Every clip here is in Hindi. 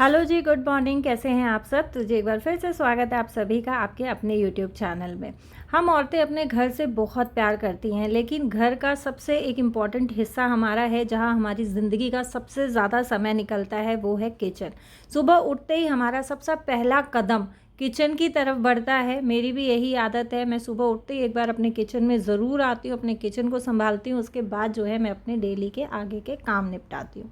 हेलो जी, गुड मॉर्निंग। कैसे हैं आप सब? तो जी एक बार फिर से स्वागत है आप सभी का आपके अपने यूट्यूब चैनल में। हम औरतें अपने घर से बहुत प्यार करती हैं, लेकिन घर का सबसे एक इम्पॉर्टेंट हिस्सा हमारा है, जहां हमारी ज़िंदगी का सबसे ज़्यादा समय निकलता है, वो है किचन। सुबह उठते ही हमारा सबसे पहला कदम किचन की तरफ बढ़ता है। मेरी भी यही आदत है, मैं सुबह उठते ही एक बार अपने किचन में ज़रूर आती हूँ, अपने किचन को संभालती हूँ, उसके बाद जो है मैं अपने डेली के आगे के काम निपटाती हूँ।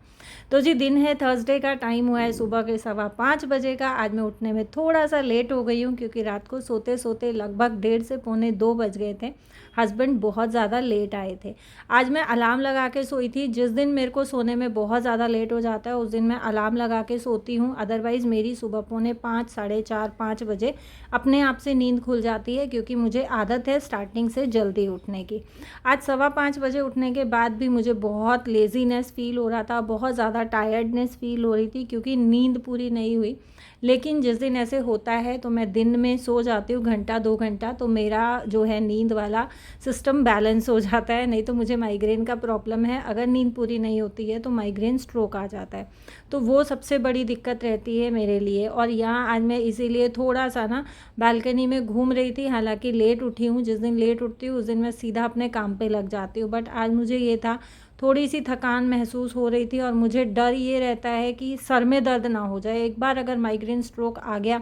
तो जी दिन है थर्सडे का, टाइम हुआ है सुबह के 5:15 बजे का। आज मैं उठने में थोड़ा सा लेट हो गई हूँ, क्योंकि रात को सोते सोते लगभग 1:30 से पौने 2 बज गए थे। हस्बैंड बहुत ज़्यादा लेट आए थे। आज मैं अलार्म लगा के सोई थी। जिस दिन मेरे को सोने में बहुत ज़्यादा लेट हो जाता है, उस दिन मैं अलार्म लगा के सोती हूँ। अदरवाइज़ मेरी सुबह पौने 5, साढ़े 4, 5 बजे अपने आप से नींद खुल जाती है, क्योंकि मुझे आदत है स्टार्टिंग से जल्दी उठने की। आज 5:15 बजे उठने के बाद भी मुझे बहुत लेज़ीनेस फ़ील हो रहा था, बहुत ज़्यादा टायर्डनेस फ़ील हो रही थी, क्योंकि नींद पूरी नहीं हुई। लेकिन जिस दिन ऐसे होता है तो मैं दिन में सो जाती हूँ घंटा 2 घंटा, तो मेरा जो है नींद वाला सिस्टम बैलेंस हो जाता है। नहीं तो मुझे माइग्रेन का प्रॉब्लम है, अगर नींद पूरी नहीं होती है तो माइग्रेन स्ट्रोक आ जाता है। तो वो सबसे बड़ी दिक्कत रहती है मेरे लिए। और यहाँ आज मैं इसीलिए थोड़ा सा ना बालकनी में घूम रही थी। हालांकि लेट उठी हूँ, जिस दिन लेट उठती हूँ उस दिन मैं सीधा अपने काम पे लग जाती हूँ। बट आज मुझे ये था, थोड़ी सी थकान महसूस हो रही थी, और मुझे डर ये रहता है कि सर में दर्द ना हो जाए। एक बार अगर माइग्रेन स्ट्रोक आ गया,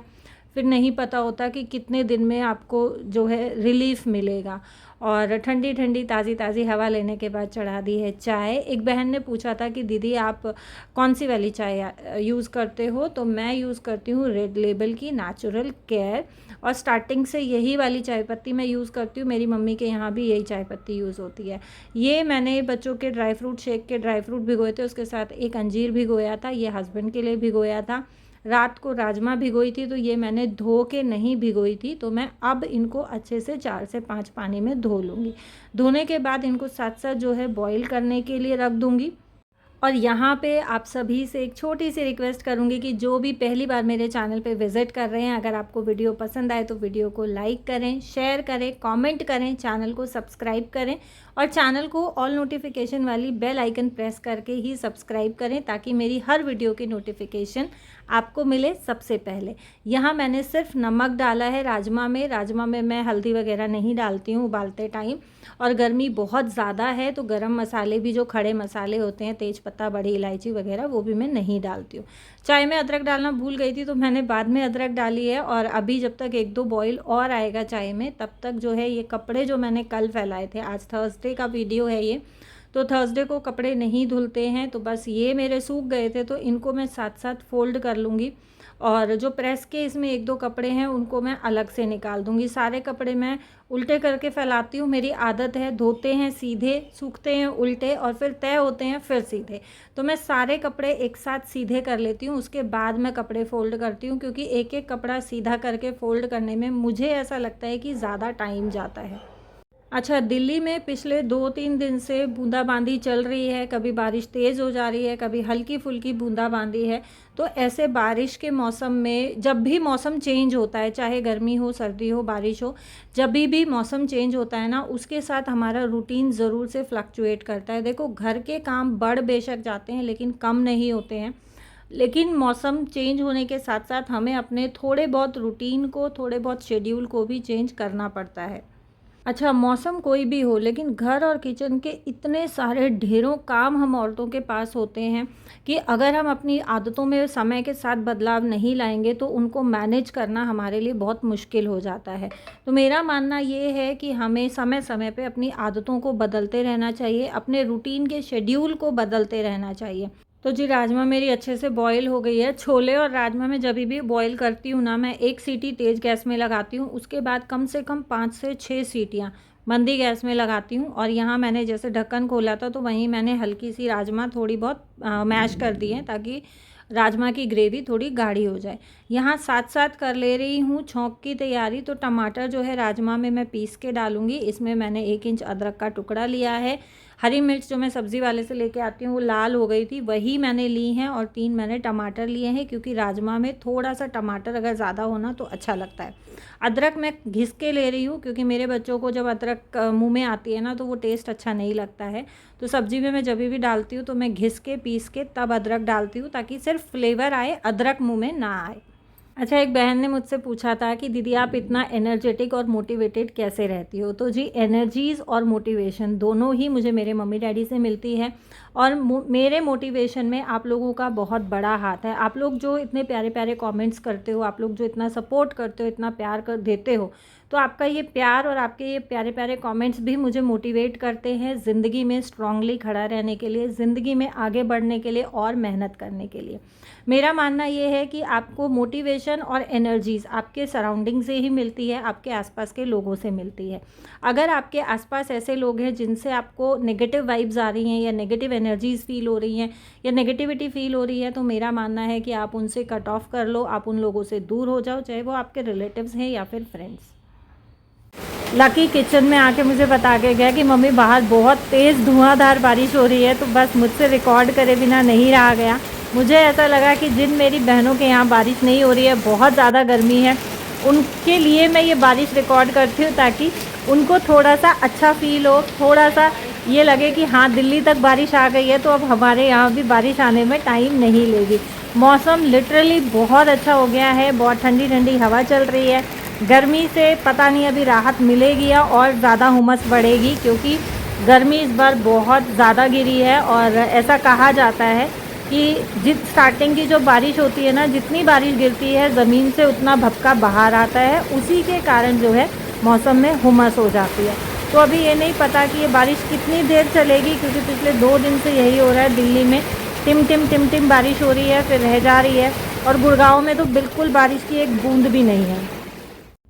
फिर नहीं पता होता कि कितने दिन में आपको जो है रिलीफ मिलेगा। और ठंडी ठंडी ताज़ी ताज़ी हवा लेने के बाद चढ़ा दी है चाय। एक बहन ने पूछा था कि दीदी आप कौन सी वाली चाय यूज़ करते हो, तो मैं यूज़ करती हूँ रेड लेबल की नेचुरल केयर। और स्टार्टिंग से यही वाली चाय पत्ती मैं यूज़ करती हूँ। मेरी मम्मी के यहाँ भी यही चाय पत्ती यूज़ होती है। ये मैंने बच्चों के ड्राई फ्रूट शेक के ड्राई फ्रूट भिगोए थे, उसके साथ एक अंजीर भिगोया था, ये हस्बैंड के लिए भिगोया था। रात को राजमा भिगोई थी, तो ये मैंने धो के नहीं भिगोई थी, तो मैं अब इनको अच्छे से 4 से 5 पानी में धो लूँगी। धोने के बाद इनको साथ साथ जो है बॉईल करने के लिए रख दूँगी। और यहाँ पे आप सभी से एक छोटी सी रिक्वेस्ट करूँगी कि जो भी पहली बार मेरे चैनल पे विज़िट कर रहे हैं, अगर आपको वीडियो पसंद आए तो वीडियो को लाइक करें, शेयर करें, कमेंट करें, चैनल को सब्सक्राइब करें, और चैनल को ऑल नोटिफिकेशन वाली बेल आइकन प्रेस करके ही सब्सक्राइब करें, ताकि मेरी हर वीडियो की नोटिफिकेशन आपको मिले सबसे पहले। यहाँ मैंने सिर्फ नमक डाला है राजमा में। राजमा में मैं हल्दी वगैरह नहीं डालती हूँ उबालते टाइम। और गर्मी बहुत ज़्यादा है, तो गरम मसाले भी जो खड़े मसाले होते हैं, तेज पत्ता, बड़ी इलायची वगैरह, वो भी मैं नहीं डालती हूँ। चाय में अदरक डालना भूल गई थी, तो मैंने बाद में अदरक डाली है। और अभी जब तक 1-2 बॉईल और आएगा चाय में, तब तक जो है ये कपड़े जो मैंने कल फैलाए थे, आज थर्सडे का वीडियो है ये, तो थर्सडे को कपड़े नहीं धुलते हैं, तो बस ये मेरे सूख गए थे, तो इनको मैं साथ साथ फोल्ड कर लूँगी। और जो प्रेस के इसमें 1-2 कपड़े हैं, उनको मैं अलग से निकाल दूँगी। सारे कपड़े मैं उल्टे करके फैलाती हूँ, मेरी आदत है। धोते हैं सीधे, सूखते हैं उल्टे, और फिर तय होते हैं फिर सीधे। तो मैं सारे कपड़े एक साथ सीधे कर लेती हूँ, उसके बाद मैं कपड़े फ़ोल्ड करती हूँ, क्योंकि एक एक कपड़ा सीधा करके फ़ोल्ड करने में मुझे ऐसा लगता है कि ज़्यादा टाइम जाता है। अच्छा, दिल्ली में पिछले 2-3 दिन से बूंदाबांदी चल रही है। कभी बारिश तेज़ हो जा रही है, कभी हल्की-फुल्की बूंदाबांदी है। तो ऐसे बारिश के मौसम में, जब भी मौसम चेंज होता है, चाहे गर्मी हो, सर्दी हो, बारिश हो, जब भी मौसम चेंज होता है ना, उसके साथ हमारा रूटीन ज़रूर से फ्लक्चुएट करता है। देखो, घर के काम बढ़ बेशक जाते हैं, लेकिन कम नहीं होते हैं। लेकिन मौसम चेंज होने के साथ-साथ हमें अपने थोड़े बहुत रूटीन को, थोड़े बहुत शेड्यूल को भी चेंज करना पड़ता है। अच्छा, मौसम कोई भी हो, लेकिन घर और किचन के इतने सारे ढेरों काम हम औरतों के पास होते हैं कि अगर हम अपनी आदतों में समय के साथ बदलाव नहीं लाएंगे, तो उनको मैनेज करना हमारे लिए बहुत मुश्किल हो जाता है। तो मेरा मानना ये है कि हमें समय समय पे अपनी आदतों को बदलते रहना चाहिए, अपने रूटीन के शेड्यूल को बदलते रहना चाहिए। तो जी राजमा मेरी अच्छे से बॉईल हो गई है। छोले और राजमा में जब भी बॉईल करती हूँ ना, मैं 1 सीटी तेज़ गैस में लगाती हूँ, उसके बाद कम से कम 5 से 6 सीटियाँ मंदी गैस में लगाती हूँ। और यहाँ मैंने जैसे ढक्कन खोला था, तो वहीं मैंने हल्की सी राजमा थोड़ी बहुत मैश कर दी हैं, ताकि राजमा की ग्रेवी थोड़ी गाढ़ी हो जाए। यहाँ साथ साथ कर ले रही हूँ छौंक की तैयारी। तो टमाटर जो है राजमा में मैं पीस के डालूँगी। इसमें मैंने 1 इंच अदरक का टुकड़ा लिया है, हरी मिर्च जो मैं सब्ज़ी वाले से लेके आती हूँ वो लाल हो गई थी, वही मैंने ली हैं, और 3 मैंने टमाटर लिए हैं, क्योंकि राजमा में थोड़ा-सा टमाटर अगर ज़्यादा हो ना तो अच्छा लगता है। अदरक मैं घिस के ले रही हूँ, क्योंकि मेरे बच्चों को जब अदरक मुँह में आती है ना तो वो टेस्ट अच्छा नहीं लगता है। तो सब्ज़ी में मैं जभी भी डालती हूँ तो मैं घिस के, पीस के तब अदरक डालती हूँ, ताकि सिर्फ़ फ्लेवर आए, अदरक मुँह में ना आए। अच्छा, एक बहन ने मुझसे पूछा था कि दीदी आप इतना एनर्जेटिक और मोटिवेटेड कैसे रहती हो? तो जी, एनर्जीज़ और मोटिवेशन दोनों ही मुझे मेरे मम्मी डैडी से मिलती है, और मेरे मोटिवेशन में आप लोगों का बहुत बड़ा हाथ है। आप लोग जो इतने प्यारे-प्यारे कमेंट्स करते हो, आप लोग जो इतना सपोर्ट करते हो, इतना प्यार कर देते हो, तो आपका ये प्यार और आपके ये प्यारे-प्यारे कमेंट्स भी मुझे मोटिवेट करते हैं ज़िंदगी में स्ट्रांगली खड़ा रहने के लिए, ज़िंदगी में आगे बढ़ने के लिए और मेहनत करने के लिए। मेरा मानना ये है कि आपको मोटिवेशन और एनर्जीज़ आपके सराउंडिंग से ही मिलती है, आपके आसपास के लोगों से मिलती है। अगर आपके आसपास ऐसे लोग हैं जिनसे आपको नेगेटिव वाइब्स आ रही हैं, या नेगेटिव एनर्जीज़ फ़ील हो रही हैं, या नेगेटिविटी फ़ील हो रही है, तो मेरा मानना है कि आप उनसे कट ऑफ कर लो, आप उन लोगों से दूर हो जाओ, चाहे वो आपके रिलेटिव्स हैं या फिर फ्रेंड्स। लकी किचन में आके मुझे बता के गया कि मम्मी बाहर बहुत तेज़ धुआंधार बारिश हो रही है, तो बस मुझसे रिकॉर्ड करे बिना नहीं रहा गया। मुझे ऐसा लगा कि जिन मेरी बहनों के यहाँ बारिश नहीं हो रही है, बहुत ज़्यादा गर्मी है, उनके लिए मैं ये बारिश रिकॉर्ड करती हूँ, ताकि उनको थोड़ा सा अच्छा फ़ील हो, थोड़ा सा ये लगे कि हाँ, दिल्ली तक बारिश आ गई है तो अब हमारे यहाँ भी बारिश आने में टाइम नहीं लेगी। मौसम लिटरली बहुत अच्छा हो गया है, बहुत ठंडी ठंडी हवा चल रही है। गर्मी से पता नहीं अभी राहत मिलेगी या और ज़्यादा हुमस बढ़ेगी, क्योंकि गर्मी इस बार बहुत ज़्यादा गिरी है। और ऐसा कहा जाता है कि स्टार्टिंग की जो बारिश होती है ना, जितनी बारिश गिरती है ज़मीन से उतना भपका बाहर आता है, उसी के कारण जो है मौसम में हुमस हो जाती है। तो अभी ये नहीं पता कि ये बारिश कितनी देर चलेगी, क्योंकि पिछले 2 दिन से यही हो रहा है। दिल्ली में टिम टिम टिम टिम बारिश हो रही है, फिर रह जा रही है, और गुड़गांव में तो बिल्कुल बारिश की एक बूंद भी नहीं है।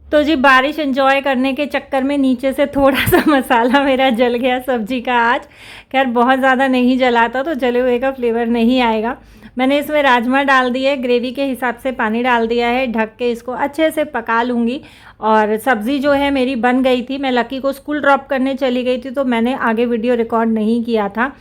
तो जी, बारिश एंजॉय करने के चक्कर में नीचे से थोड़ा सा मसाला मेरा जल गया सब्जी का आज। खैर बहुत ज़्यादा नहीं जला था, तो जले हुए का फ्लेवर नहीं आएगा। मैंने इसमें राजमा डाल दिए, ग्रेवी के हिसाब से पानी डाल दिया है, ढक के इसको अच्छे से पका लूँगी। और सब्ज़ी जो है मेरी बन गई थी, मैं लकी को स्कूल ड्रॉप करने चली गई थी, तो मैंने आगे वीडियो रिकॉर्ड नहीं किया था।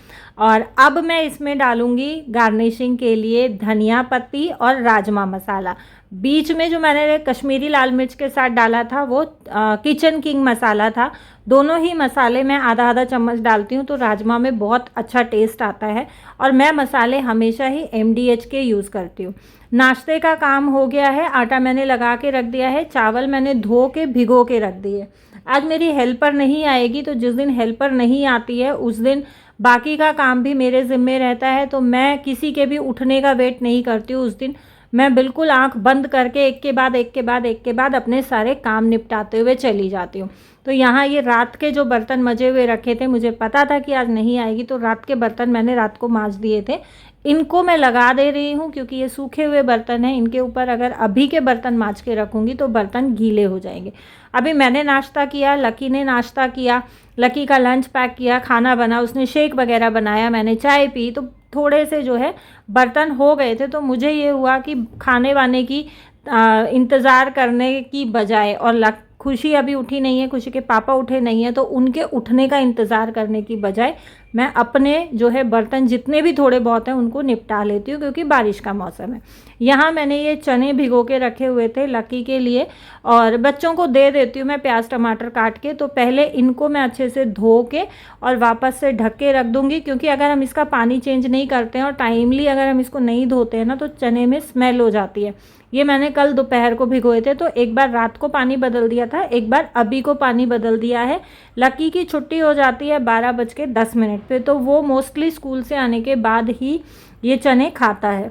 और अब मैं इसमें डालूँगी गार्निशिंग के लिए धनिया पत्ती और राजमा मसाला। बीच में जो मैंने कश्मीरी लाल मिर्च के साथ डाला था वो किचन किंग मसाला था। दोनों ही मसाले मैं आधा आधा चम्मच डालती हूँ, तो राजमा में बहुत अच्छा टेस्ट आता है। और मैं मसाले हमेशा ही MDH के यूज़ करती हूँ। नाश्ते का काम हो गया है, आटा मैंने लगा के रख दिया है, चावल मैंने धो के भिगो के रख दिए। आज मेरी हेल्पर नहीं आएगी, तो जिस दिन हेल्पर नहीं आती है उस दिन बाकी का काम भी मेरे ज़िम्मे रहता है, तो मैं किसी के भी उठने का वेट नहीं करती हूँ। उस दिन मैं बिल्कुल आंख बंद करके एक के बाद एक के बाद एक के बाद अपने सारे काम निपटाते हुए चली जाती हूँ। तो यहाँ ये रात के जो बर्तन मजे हुए रखे थे, मुझे पता था कि आज नहीं आएगी, तो रात के बर्तन मैंने रात को मांज दिए थे। इनको मैं लगा दे रही हूँ, क्योंकि ये सूखे हुए बर्तन हैं, इनके ऊपर अगर अभी के बर्तन मांज के रखूँगी तो बर्तन गीले हो जाएंगे। अभी मैंने नाश्ता किया, लकी ने नाश्ता किया, लकी का लंच पैक किया, खाना बना, उसने शेक वगैरह बनाया, मैंने चाय पी, तो थोड़े से जो है बर्तन हो गए थे। तो मुझे ये हुआ कि खाने वाने की इंतज़ार करने की बजाय, और खुशी अभी उठी नहीं है, खुशी के पापा उठे नहीं हैं, तो उनके उठने का इंतज़ार करने की बजाय मैं अपने जो है बर्तन जितने भी थोड़े बहुत हैं उनको निपटा लेती हूँ, क्योंकि बारिश का मौसम है। यहाँ मैंने ये चने भिगो के रखे हुए थे लकी के लिए, और बच्चों को दे देती हूँ मैं प्याज टमाटर काट के। तो पहले इनको मैं अच्छे से धो के और वापस से ढक के रख दूँगी, क्योंकि अगर हम इसका पानी चेंज नहीं करते हैं और टाइमली अगर हम इसको नहीं धोते हैं ना, तो चने में स्मेल हो जाती है। ये मैंने कल दोपहर को भिगोए थे, तो एक बार रात को पानी बदल दिया था, एक बार अभी को पानी बदल दिया है। लकी की छुट्टी हो जाती है 12:10 पे, तो वो मोस्टली स्कूल से आने के बाद ही ये चने खाता है।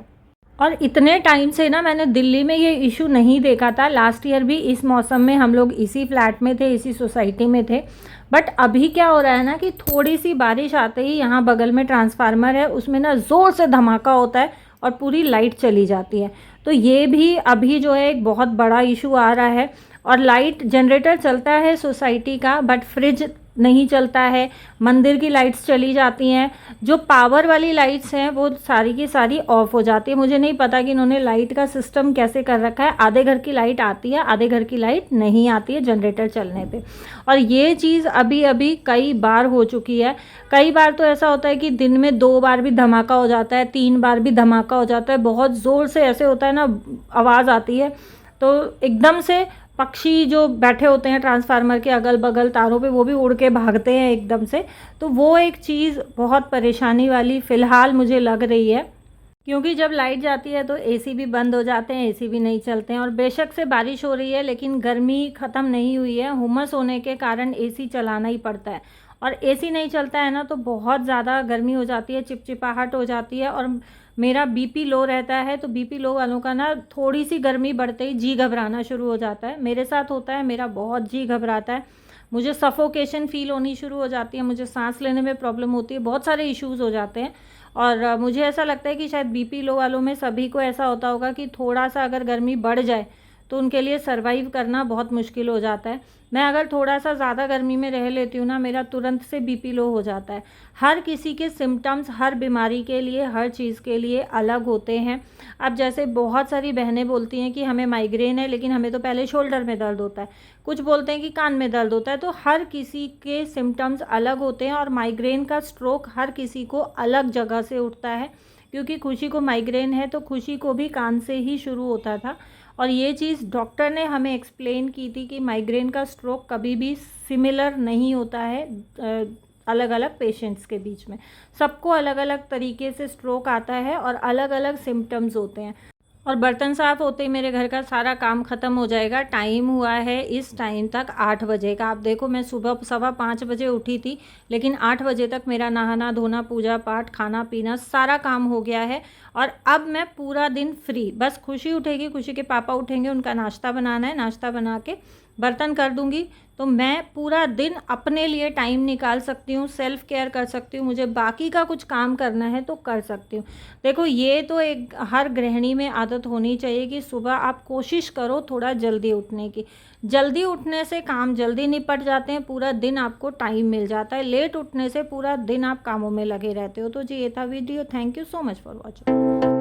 और इतने टाइम से ना मैंने दिल्ली में ये इशू नहीं देखा था। लास्ट ईयर भी इस मौसम में हम लोग इसी फ्लैट में थे, इसी सोसाइटी में थे। बट अभी क्या हो रहा है ना कि थोड़ी सी बारिश आते ही यहाँ बगल में ट्रांसफार्मर है, उसमें ना ज़ोर से धमाका होता है और पूरी लाइट चली जाती है। तो ये भी अभी जो है एक बहुत बड़ा इशू आ रहा है। और लाइट जनरेटर चलता है सोसाइटी का, बट फ्रिज नहीं चलता है, मंदिर की लाइट्स चली जाती हैं, जो पावर वाली लाइट्स हैं वो सारी की सारी ऑफ हो जाती है। मुझे नहीं पता कि इन्होंने लाइट का सिस्टम कैसे कर रखा है, आधे घर की लाइट आती है, आधे घर की लाइट नहीं आती है जनरेटर चलने पे। और ये चीज़ अभी अभी कई बार हो चुकी है। कई बार तो ऐसा होता है कि दिन में 2 बार भी धमाका हो जाता है, 3 बार भी धमाका हो जाता है, बहुत ज़ोर से ऐसे होता है ना, आवाज़ आती है, तो एकदम से पक्षी जो बैठे होते हैं ट्रांसफार्मर के अगल बगल तारों पे, वो भी उड़ के भागते हैं एकदम से। तो वो एक चीज़ बहुत परेशानी वाली फ़िलहाल मुझे लग रही है, क्योंकि जब लाइट जाती है तो एसी भी बंद हो जाते हैं, एसी भी नहीं चलते हैं। और बेशक से बारिश हो रही है लेकिन गर्मी ख़त्म नहीं हुई है, हुमस होने के कारण एसी चलाना ही पड़ता है। और एसी नहीं चलता है ना तो बहुत ज़्यादा गर्मी हो जाती है, चिपचिपाहट हो जाती है। और मेरा बीपी लो रहता है, तो बीपी लो वालों का ना थोड़ी सी गर्मी बढ़ते ही जी घबराना शुरू हो जाता है। मेरे साथ होता है, मेरा बहुत जी घबराता है, मुझे सफोकेशन फ़ील होनी शुरू हो जाती है, मुझे सांस लेने में प्रॉब्लम होती है, बहुत सारे इश्यूज़ हो जाते हैं। और मुझे ऐसा लगता है कि शायद बीपी लो वालों में सभी को ऐसा होता होगा कि थोड़ा सा अगर गर्मी बढ़ जाए तो उनके लिए सर्वाइव करना बहुत मुश्किल हो जाता है। मैं अगर थोड़ा सा ज़्यादा गर्मी में रह लेती हूँ ना, मेरा तुरंत से बीपी लो हो जाता है। हर किसी के सिम्टम्स हर बीमारी के लिए, हर चीज़ के लिए अलग होते हैं। अब जैसे बहुत सारी बहनें बोलती हैं कि हमें माइग्रेन है लेकिन हमें तो पहले शोल्डर में दर्द होता है, कुछ बोलते हैं कि कान में दर्द होता है। तो हर किसी के सिम्टम्स अलग होते हैं और माइग्रेन का स्ट्रोक हर किसी को अलग जगह से उठता है। क्योंकि खुशी को माइग्रेन है तो खुशी को भी कान से ही शुरू होता था। और ये चीज़ डॉक्टर ने हमें एक्सप्लेन की थी कि माइग्रेन का स्ट्रोक कभी भी सिमिलर नहीं होता है अलग अलग पेशेंट्स के बीच में। सबको अलग अलग तरीके से स्ट्रोक आता है और अलग अलग सिम्टम्स होते हैं। और बर्तन साफ़ होते ही मेरे घर का सारा काम ख़त्म हो जाएगा। टाइम हुआ है इस टाइम तक 8 बजे का। आप देखो, मैं सुबह 5:15 बजे उठी थी लेकिन 8 बजे तक मेरा नहाना धोना, पूजा पाठ, खाना पीना सारा काम हो गया है। और अब मैं पूरा दिन फ्री, बस खुशी उठेगी, खुशी के पापा उठेंगे, उनका नाश्ता बनाना है, नाश्ता बना के बर्तन कर दूंगी, तो मैं पूरा दिन अपने लिए टाइम निकाल सकती हूँ, सेल्फ़ केयर कर सकती हूँ। मुझे बाकी का कुछ काम करना है तो कर सकती हूँ। देखो, ये तो एक हर गृहिणी में आदत होनी चाहिए कि सुबह आप कोशिश करो थोड़ा जल्दी उठने की। जल्दी उठने से काम जल्दी निपट जाते हैं, पूरा दिन आपको टाइम मिल जाता है। लेट उठने से पूरा दिन आप कामों में लगे रहते हो। तो जी, ये था video. Thank you so much for watching.